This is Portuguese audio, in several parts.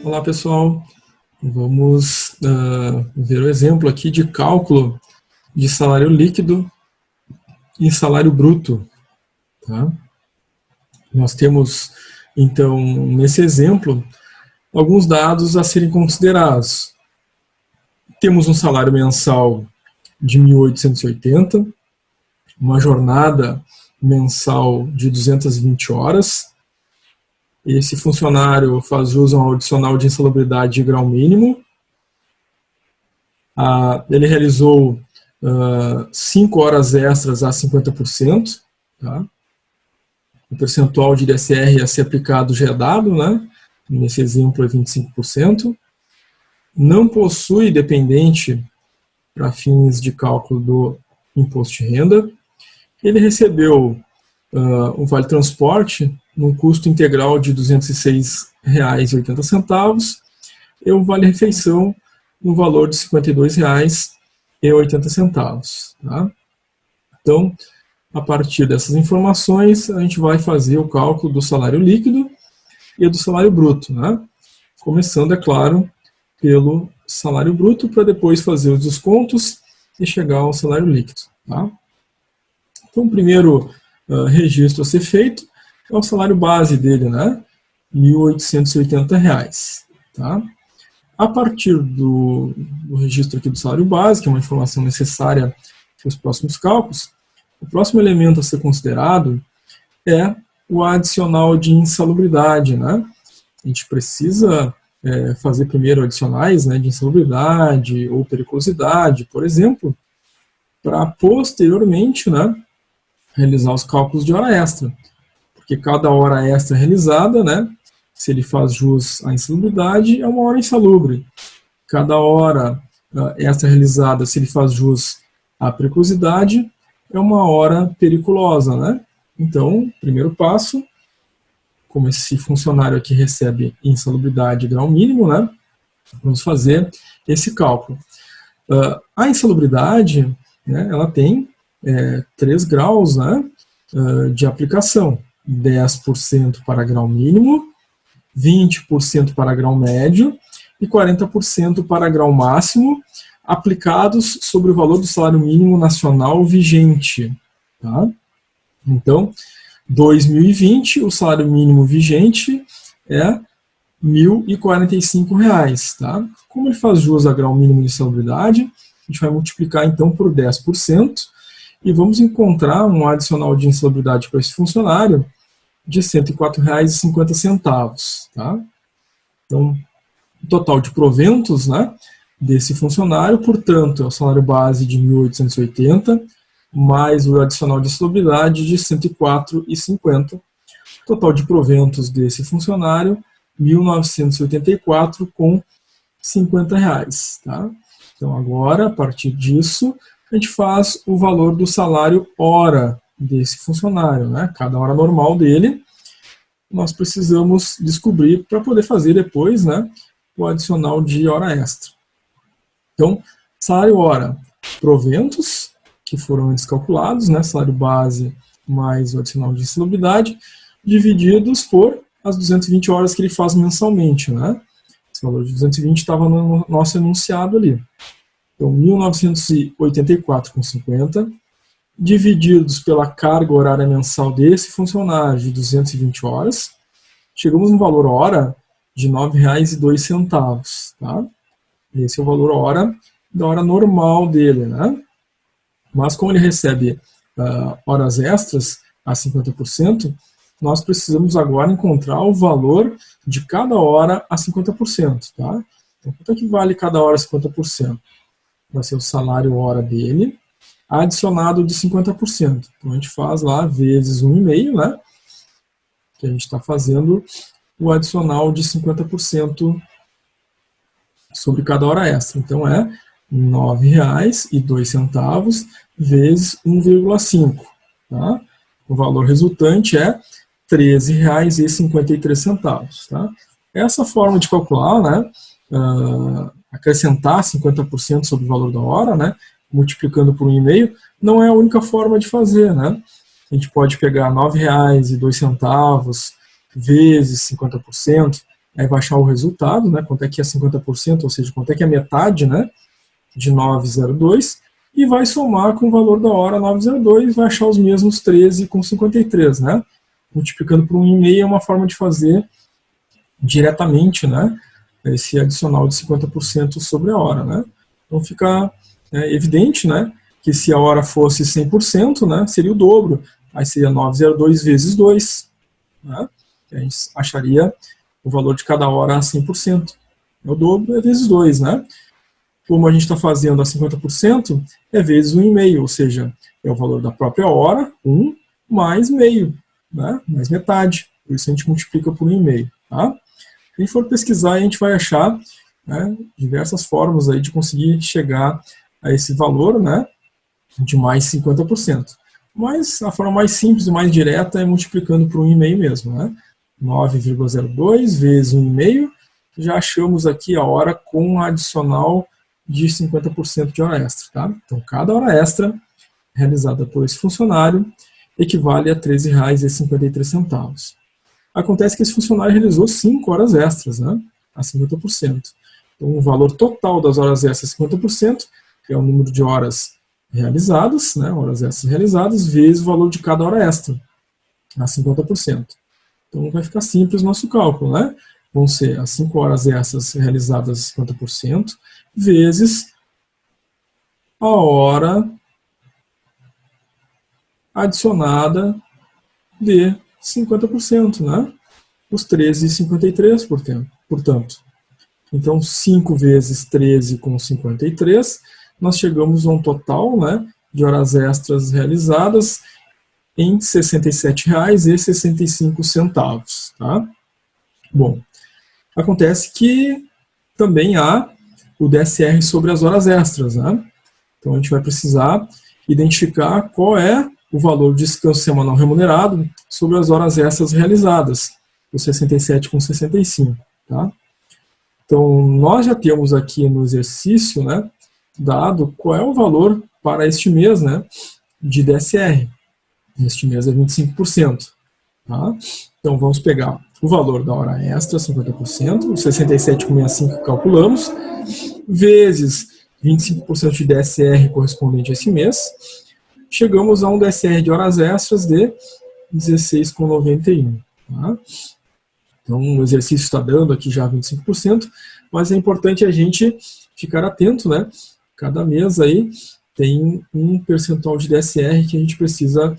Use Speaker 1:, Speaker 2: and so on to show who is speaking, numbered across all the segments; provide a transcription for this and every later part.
Speaker 1: Olá pessoal, vamos ver o exemplo aqui de cálculo de salário líquido e salário bruto. Tá? Nós temos, então, nesse exemplo, alguns dados a serem considerados. Temos um salário mensal de 1.880, uma jornada mensal de 220 horas. Esse funcionário faz jus a um adicional de insalubridade de grau mínimo. Ele realizou 5 horas extras a 50%. Tá? O percentual de ISR a ser aplicado já é dado, né? Nesse exemplo é 25%. Não possui dependente para fins de cálculo do imposto de renda. Ele recebeu um vale transporte num custo integral de R$ 206,80 e um vale refeição no valor de R$ 52,80. Tá? Então, a partir dessas informações, a gente vai fazer o cálculo do salário líquido e do salário bruto, né? Começando, é claro, pelo salário bruto, para depois fazer os descontos e chegar ao salário líquido. Tá? Então, o primeiro registro a ser feito é o salário base dele, né? R$ 1.880. Tá? A partir do registro aqui do salário base, que é uma informação necessária para os próximos cálculos, o próximo elemento a ser considerado é o adicional de insalubridade, né? A gente precisa fazer primeiro adicionais, né, de insalubridade ou periculosidade, por exemplo, para posteriormente, né, realizar os cálculos de hora extra. Porque cada hora extra realizada, né, se ele faz jus à insalubridade, é uma hora insalubre. Cada hora extra realizada, se ele faz jus à periculosidade, é uma hora periculosa, né? Então, primeiro passo, como esse funcionário aqui recebe insalubridade grau mínimo, né? Vamos fazer esse cálculo. A insalubridade, né, ela tem 3 graus, né, de aplicação. 10% para grau mínimo, 20% para grau médio e 40% para grau máximo, aplicados sobre o valor do salário mínimo nacional vigente. Tá? Então, 2020, o salário mínimo vigente é R$ 1.045. Tá? Como ele faz jus a grau mínimo de insalubridade, a gente vai multiplicar então por 10% e vamos encontrar um adicional de insalubridade para esse funcionário de R$ 104,50. Tá? Então, o total de proventos, né, desse funcionário, portanto, é o salário base de 1.880, mais o adicional de insalubridade de R$ 104,50. Total de proventos desse funcionário, R$ 1.984,50. Tá? Então, agora, a partir disso, a gente faz o valor do salário hora desse funcionário, né? Cada hora normal dele, nós precisamos descobrir para poder fazer depois, né, o adicional de hora extra. Então, salário hora, proventos, que foram antes calculados, né, salário base mais o adicional de insalubridade, divididos por as 220 horas que ele faz mensalmente. Né? Esse valor de 220 estava no nosso enunciado ali. Então, 1.984,50, divididos pela carga horária mensal desse funcionário de 220 horas, chegamos no valor hora de R$ 9,02. Tá? Esse é o valor hora da hora normal dele. Né? Mas como ele recebe horas extras a 50%, nós precisamos agora encontrar o valor de cada hora a 50%. Tá? Então, quanto é que vale cada hora a 50%? Vai ser o salário hora dele, adicionado de 50%. Então, a gente faz lá vezes 1,5, né? Que a gente está fazendo o adicional de 50% sobre cada hora extra. Então, é R$ 9,02 vezes 1,5. Tá? O valor resultante é R$ 13,53. Tá? Essa forma de calcular, né, acrescentar 50% sobre o valor da hora, né, multiplicando por 1,5, não é a única forma de fazer. Né? A gente pode pegar R$ 9,02 vezes 50%, aí vai achar o resultado, né, quanto é que é 50%, ou seja, quanto é que é metade, né, de 9,02, e vai somar com o valor da hora 9,02, vai achar os mesmos 13,53, né, multiplicando por 1,5 é uma forma de fazer diretamente, né, esse adicional de 50% sobre a hora, né. Então fica evidente, né, que se a hora fosse 100%, né, seria o dobro, aí seria 9,02 vezes 2, né, a gente acharia o valor de cada hora a 100%. O dobro é vezes 2, né? Como a gente está fazendo a 50%, é vezes 1,5, ou seja, é o valor da própria hora, 1, mais meio, né? Mais metade. Por isso a gente multiplica por 1,5. Tá? Se a gente for pesquisar, a gente vai achar, né, diversas formas aí de conseguir chegar a esse valor, né, de mais 50%. Mas a forma mais simples e mais direta é multiplicando por 1,5 mesmo, né? 9,02 vezes 1,5, já achamos aqui a hora com a adicional de 50% de hora extra. Tá? Então, cada hora extra realizada por esse funcionário equivale a R$ 13,53. Acontece que esse funcionário realizou 5 horas extras, né, a 50%. Então, o valor total das horas extras, 50%, que é o número de horas realizadas, né, horas extras realizadas, vezes o valor de cada hora extra, a 50%. Então vai ficar simples o nosso cálculo, né? Vão ser as 5 horas extras realizadas 50%, vezes a hora adicionada de 50%, né? Os 13,53, portanto. Então 5 vezes 13,53, nós chegamos a um total, né, de horas extras realizadas em R$ 67,65. Tá? Bom, acontece que também há o DSR sobre as horas extras. Né? Então a gente vai precisar identificar qual é o valor de descanso semanal remunerado sobre as horas extras realizadas, os 67,65. Tá? Então nós já temos aqui no exercício, né, dado qual é o valor para este mês, né, de DSR. Este mês é 25%. Tá? Então vamos pegar o valor da hora extra, 50%, os 67,65 que calculamos, vezes 25% de DSR correspondente a esse mês, chegamos a um DSR de horas extras de 16,91. Tá? Então o exercício está dando aqui já 25%, mas é importante a gente ficar atento, né? Cada mês aí tem um percentual de DSR que a gente precisa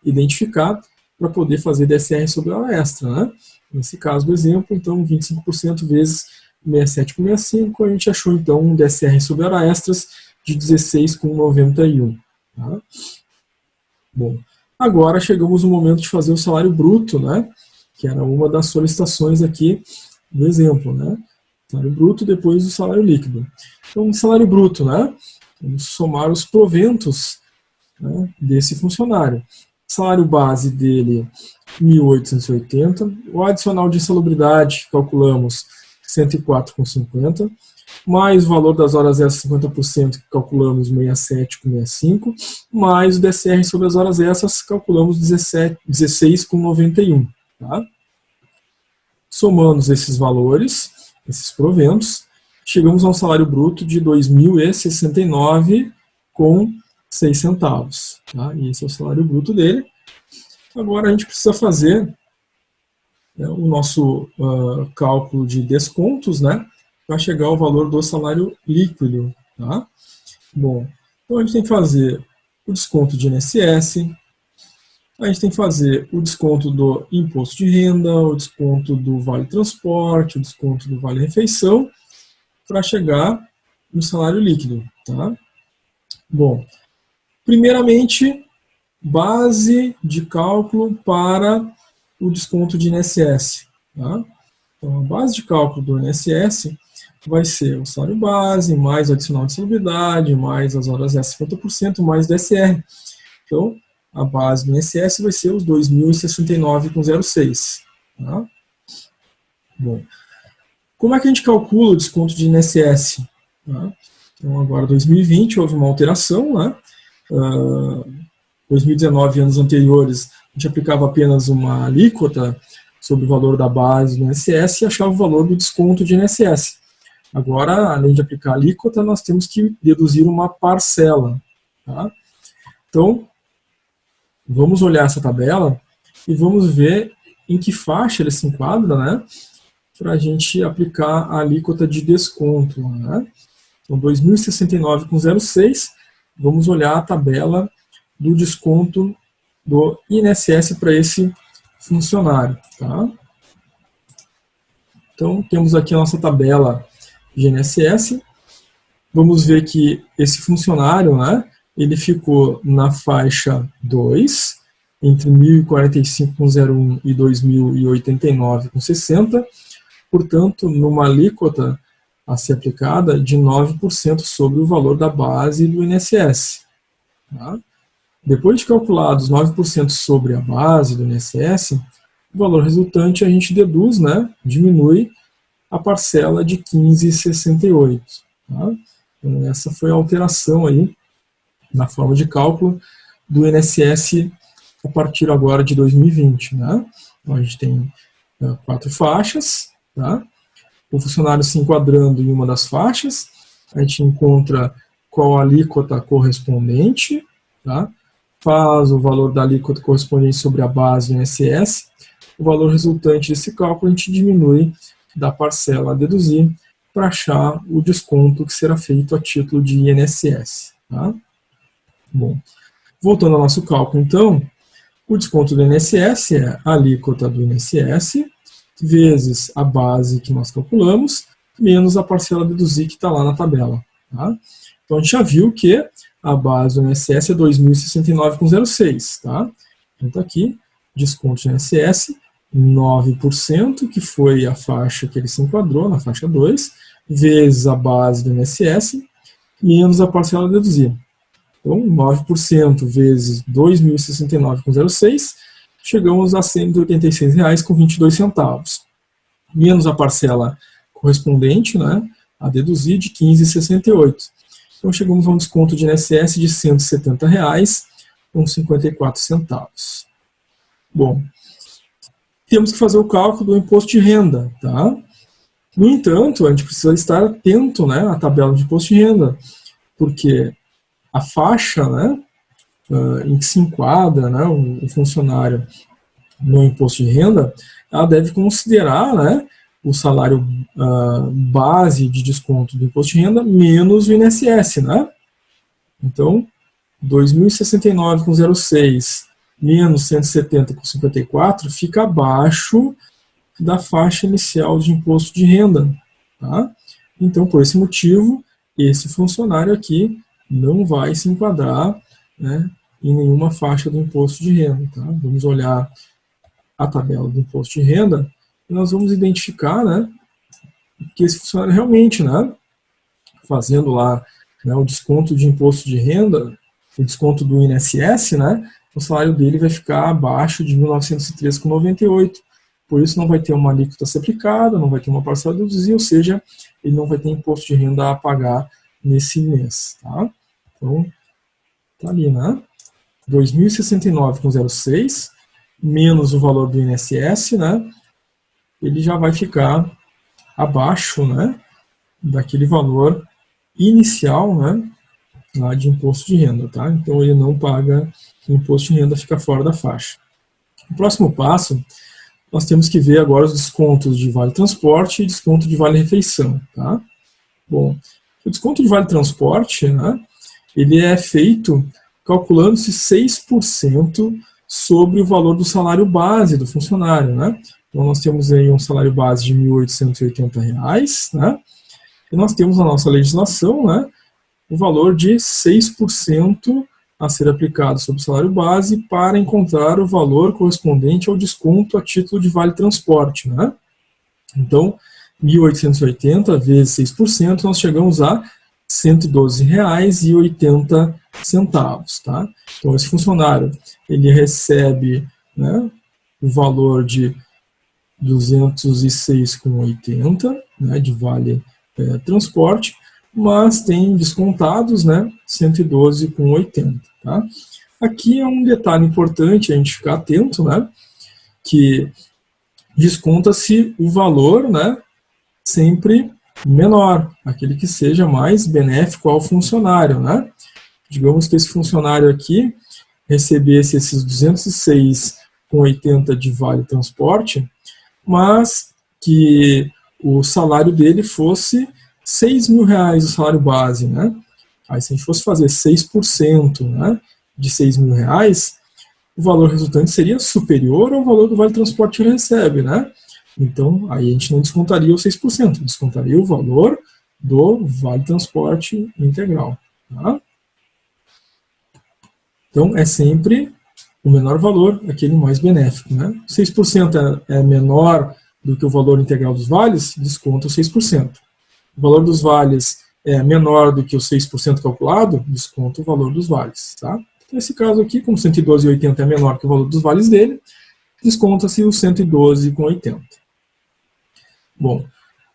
Speaker 1: identificar para poder fazer DSR sobre a hora extra, né? Nesse caso do exemplo, então 25% vezes 67,65, a gente achou então um DSR sobre hora extras de 16,91. Tá? Bom, agora chegamos no momento de fazer o salário bruto, né? Que era uma das solicitações aqui do exemplo, né? Salário bruto depois do salário líquido. Então, salário bruto, né? Vamos somar os proventos, né, desse funcionário. Salário base dele, 1.880. O adicional de insalubridade, calculamos 104,50. Mais o valor das horas extras, 50%, que calculamos 67,65. Mais o DSR sobre as horas extras, calculamos 16,91. Tá? Somando esses valores, esses proventos, chegamos a um salário bruto de R$ 2.069,06. Tá? E esse é o salário bruto dele. Agora a gente precisa fazer, né, o nosso cálculo de descontos, né, para chegar ao valor do salário líquido. Tá? Bom, então a gente tem que fazer o desconto de INSS, a gente tem que fazer o desconto do imposto de renda, o desconto do vale transporte, o desconto do vale refeição, para chegar no salário líquido. Tá? Bom, primeiramente, base de cálculo para o desconto de INSS. Tá? Então, a base de cálculo do INSS vai ser o salário base, mais o adicional de insalubridade, mais as horas extras 50%, mais o DSR. Então, a base do INSS vai ser os 2.069,06. Tá? Bom, como é que a gente calcula o desconto de INSS? Tá? Então, agora, 2020, houve uma alteração, né? 2019, anos anteriores, a gente aplicava apenas uma alíquota sobre o valor da base do INSS e achava o valor do desconto de INSS. Agora, além de aplicar a alíquota, nós temos que deduzir uma parcela. Tá? Então, vamos olhar essa tabela e vamos ver em que faixa ele se enquadra, né, para a gente aplicar a alíquota de desconto. Né? Então, 2.069,06, vamos olhar a tabela do desconto do INSS para esse funcionário. Tá? Então, temos aqui a nossa tabela de INSS. Vamos ver que esse funcionário, né, ele ficou na faixa 2, entre 1.045,01 e 2.089,60, portanto, numa alíquota a ser aplicada de 9% sobre o valor da base do INSS. Tá? Depois de calculados 9% sobre a base do INSS, o valor resultante a gente deduz, né, diminui a parcela de 15,68. Tá? Então, essa foi a alteração aí na forma de cálculo do INSS a partir agora de 2020. Né? Então, a gente tem 4 faixas, tá? O funcionário se enquadrando em uma das faixas, a gente encontra qual a alíquota correspondente, tá? Faz o valor da alíquota correspondente sobre a base do INSS, o valor resultante desse cálculo a gente diminui da parcela a deduzir para achar o desconto que será feito a título de INSS. Tá? Bom, voltando ao nosso cálculo, então, o desconto do INSS é a alíquota do INSS vezes a base que nós calculamos, menos a parcela a deduzir que está lá na tabela. Tá? Então, a gente já viu que a base do INSS é 2.069,06. Tá? Então, está aqui, desconto do INSS, 9%, que foi a faixa que ele se enquadrou, na faixa 2, vezes a base do INSS, menos a parcela a deduzir. Então, 9% vezes 2.069,06, chegamos a R$ 186,22, menos a parcela correspondente, né, a deduzir, de 15,68. Então, chegamos a um desconto de INSS de R$ 170,54. Bom, temos que fazer o cálculo do imposto de renda. Tá? No entanto, a gente precisa estar atento, né, à tabela de imposto de renda, porque a faixa, né, em que se enquadra, né, o funcionário no imposto de renda, ela deve considerar, né, o salário base de desconto do imposto de renda menos o INSS. Né? Então, 2.069,06 menos 170,54 fica abaixo da faixa inicial de imposto de renda. Tá? Então, por esse motivo, esse funcionário aqui não vai se enquadrar, né, em nenhuma faixa do imposto de renda. Tá? Vamos olhar a tabela do imposto de renda e nós vamos identificar, né, que esse funcionário realmente, né, fazendo lá, né, o desconto de imposto de renda, o desconto do INSS, né, o salário dele vai ficar abaixo de 1.903,98. Por isso não vai ter uma alíquota a ser aplicada, não vai ter uma parcela a deduzir, ou seja, ele não vai ter imposto de renda a pagar nesse mês. Tá? Então, tá ali, né? 2.069,06 menos o valor do INSS, né? Ele já vai ficar abaixo, né, daquele valor inicial, né, lá de imposto de renda. Tá? Então, ele não paga imposto de renda, fica fora da faixa. O próximo passo, nós temos que ver agora os descontos de vale transporte e desconto de vale refeição. Tá? Bom, o desconto de vale transporte, né, ele é feito calculando-se 6% sobre o valor do salário base do funcionário. Né? Então, nós temos aí um salário base de R$ 1.880, né, e nós temos na nossa legislação, né, o valor de 6% a ser aplicado sobre o salário base para encontrar o valor correspondente ao desconto a título de vale transporte. Né? Então, 1.880 vezes 6%, nós chegamos a R$ 112,80. Tá? Então, esse funcionário ele recebe, né, o valor de R$ 206,80, né, de vale transporte, mas tem descontados, né, R$ 112,80. Tá? Aqui é um detalhe importante a gente ficar atento, né, que desconta-se o valor, né, sempre menor, aquele que seja mais benéfico ao funcionário, né? Digamos que esse funcionário aqui recebesse esses 206,80 de vale transporte, mas que o salário dele fosse R$6.000 o salário base, né? Aí se a gente fosse fazer 6%, né, de R$6.000, o valor resultante seria superior ao valor do vale transporte que ele recebe, né? Então, aí a gente não descontaria os 6%, descontaria o valor do vale transporte integral, tá? Então, é sempre o menor valor, aquele mais benéfico, né? 6% é menor do que o valor integral dos vales, desconta os 6%. O valor dos vales é menor do que o 6% calculado, desconta o valor dos vales, tá? Nesse caso aqui, como 112,80 é menor que o valor dos vales dele, desconta-se o 112,80. Bom,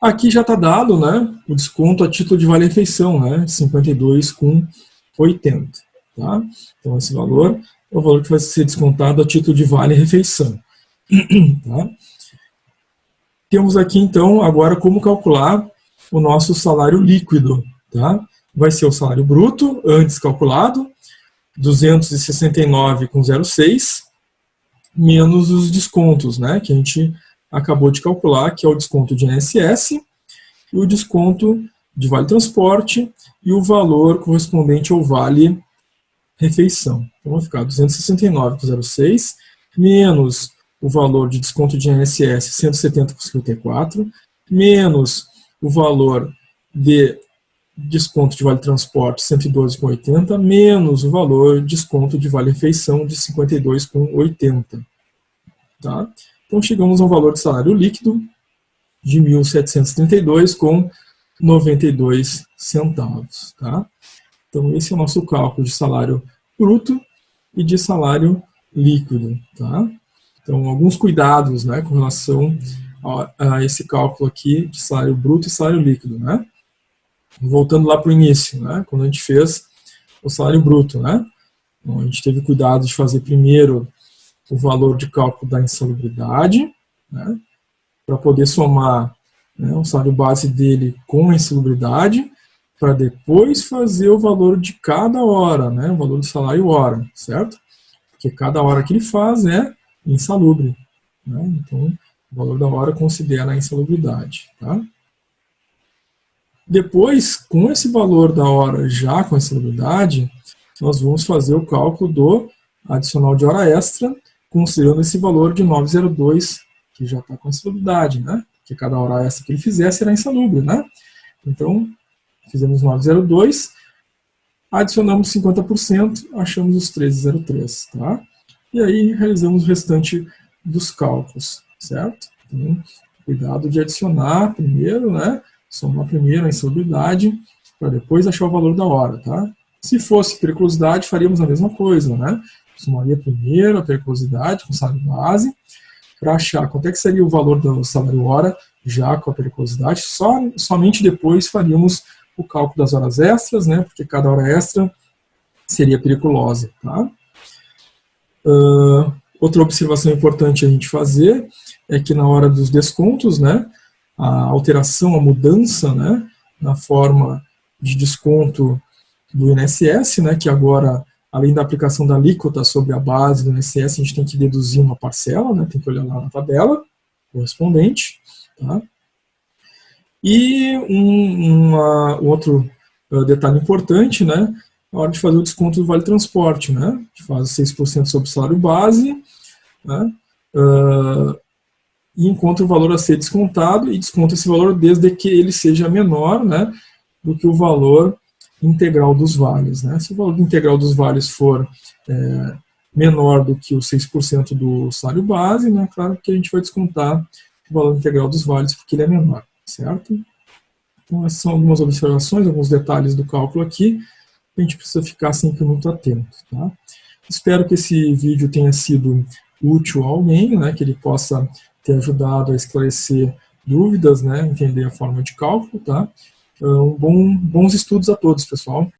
Speaker 1: aqui já está dado, né, o desconto a título de vale-refeição, né, 52,80. Tá? Então, esse valor é o valor que vai ser descontado a título de vale-refeição. Tá? Temos aqui, então, agora como calcular o nosso salário líquido. Tá? Vai ser o salário bruto, antes calculado, 269,06, menos os descontos, né, que a gente acabou de calcular, que é o desconto de INSS, e o desconto de vale transporte e o valor correspondente ao vale refeição. Então vai ficar 269,06 menos o valor de desconto de INSS 170,54 menos o valor de desconto de vale transporte 112,80 menos o valor de desconto de vale refeição de 52,80. Tá? Então chegamos a um valor de salário líquido de 1.732,92 centavos. Tá? Então esse é o nosso cálculo de salário bruto e de salário líquido. Tá? Então alguns cuidados, né, com relação a esse cálculo aqui de salário bruto e salário líquido. Né? Voltando lá para o início, né, quando a gente fez o salário bruto, né? Então, a gente teve cuidado de fazer primeiro o valor de cálculo da insalubridade, né, para poder somar, né, o salário base dele com a insalubridade, para depois fazer o valor de cada hora, né, o valor do salário hora, certo? Porque cada hora que ele faz é insalubre. Né? Então, o valor da hora considera a insalubridade. Tá? Depois, com esse valor da hora já com a insalubridade, nós vamos fazer o cálculo do adicional de hora extra, considerando esse valor de 9,02, que já está com a insalubridade, né? Porque cada hora extra que ele fizer será insalubre, né? Então, fizemos 9,02, adicionamos 50%, achamos os 13,03, tá? E aí realizamos o restante dos cálculos, certo? Então, cuidado de adicionar primeiro, né? Somar primeiro a insalubridade, para depois achar o valor da hora, tá? Se fosse periculosidade, faríamos a mesma coisa, né? Somaria primeiro a periculosidade com o salário base, para achar quanto é que seria o valor do salário hora, já com a periculosidade, somente depois faríamos o cálculo das horas extras, né? Porque cada hora extra seria periculosa, tá? Outra observação importante a gente fazer é que na hora dos descontos, né? A alteração, a mudança, né, na forma de desconto do INSS, né, que agora, além da aplicação da alíquota sobre a base do INSS, a gente tem que deduzir uma parcela, né, tem que olhar lá na tabela correspondente. Tá? E outro detalhe importante, né, na hora de fazer o desconto do vale transporte, né, a gente faz 6% sobre o salário base, né, e encontra o valor a ser descontado e desconta esse valor desde que ele seja menor, né, do que o valor integral dos vales. Né? Se o valor integral dos vales for menor do que os 6% do salário base, né, claro que a gente vai descontar o valor integral dos vales porque ele é menor, certo? Então essas são algumas observações, alguns detalhes do cálculo aqui, a gente precisa ficar sempre muito atento. Tá? Espero que esse vídeo tenha sido útil a alguém, né, que ele possa ter ajudado a esclarecer dúvidas, né, entender a forma de cálculo, tá? Bons estudos a todos, pessoal.